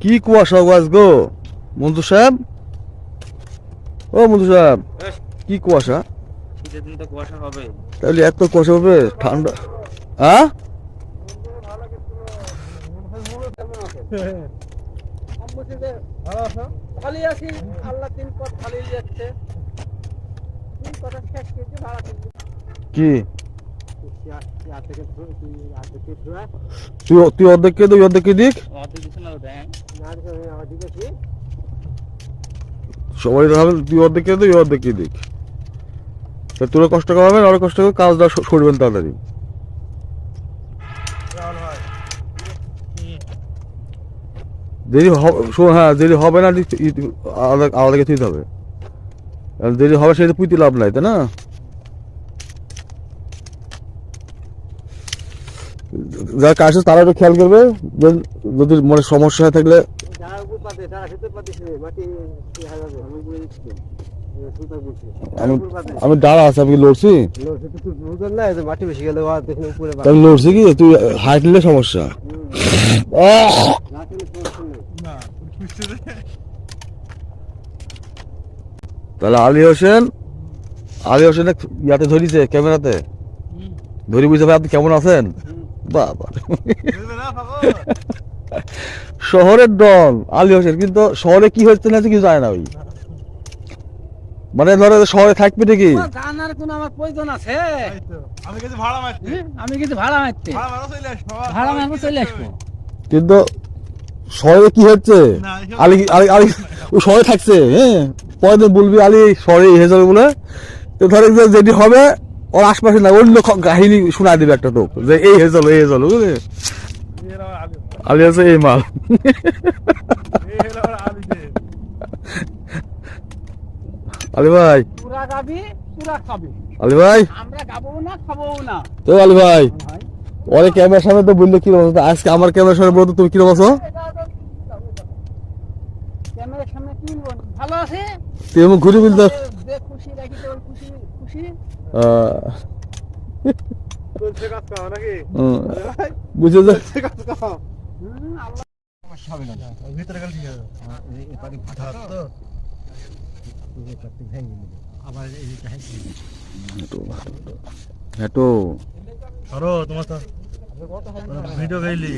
কি কুয়াশা গাছ গো মন্টু সাহেব, ও মন্টু সাহেব, কি কুয়াশা? শীতের দিন তো কুয়াশা হবে। তাহলে এত কুয়াশা হবে ঠান্ডা? হ্যাঁ খালি আছি, আল্লাহ তিন পথ খালি যাচ্ছে। তিন কথা শেষ করছে ভাড়া করছে। কি তুই অর্ধেক কে দিক অর্ধেক কে দিক অর্ধেক কিছু না দেন। সবাই হবে, তুই অর্ধেক কে দিক অর্ধেক কে দিক, তোরা কষ্ট করাবেন আরো কষ্ট করে কাজটা সরবেন তাড়াতাড়ি। দেরি হ্যাঁ দেরি হবে না, আলাদা আলাদাকে থুইতে হবে। দেরি হবে সেটা পুঁতে লাভ নাই, তাই না? যারা কাজ তারা একটু খেয়াল করবে, যদি মনে সমস্যা হয়ে থাকলে। আমি ডাড়া আছে, আমি লড়ছি, আমি লড়ছি কি তুই হাইট নিলে সমস্যা। তাহলে আলী হোসেন ইয়াতে ধরিছে ক্যামেরাতে ধরি, বুঝতে পারে আপনি কেমন আছেন। বাবা শহরের ডন আলী হোসেন, কিন্তু শহরে কি হচ্ছে না কিছু জানে না। ওই মানে ধরো শহরে থাকবে ঠিকই, জানার কোন আমার প্রয়োজন আছে? আমি কিছু ভাড়া মারতে, আমি কিছু ভাড়া মারতে, ভাড়া মারবো, চলে আসবো। কিন্তু শহরে কি হচ্ছে আলী আলী শহরে থাকছে, হ্যাঁ পরের দিন বলবি আলী শহরে হয়ে যাবে বলে, তো ধরে যেটি হবে ওর আশপাশে না অন্য কাহিনী শোনা দিবে একটা তোক, যে এই হয়ে চলো এই চলো, বুঝলি আলী আছে এই মাল। আলী ভাই, তোরা গাবি, তোরা খাবি, আলী ভাই আমরা গাবো না, খাবো না। তো আলী ভাই ওরে ক্যামেরার সামনে তো বললে কিরকম, আজকে আমার ক্যামেরার সামনে বলতো তুমি কিরকম আছো? ক্যামেরার সামনে কি বলবো, ভালো আছে। তুই এমন ঘুরে বলতো খুশি রাখি, তোর খুশি খুশি। বুঝে যা ভিতরে গেলে ঠিক আছে। আবার হেঁটো তোমার ভিডিও গেলি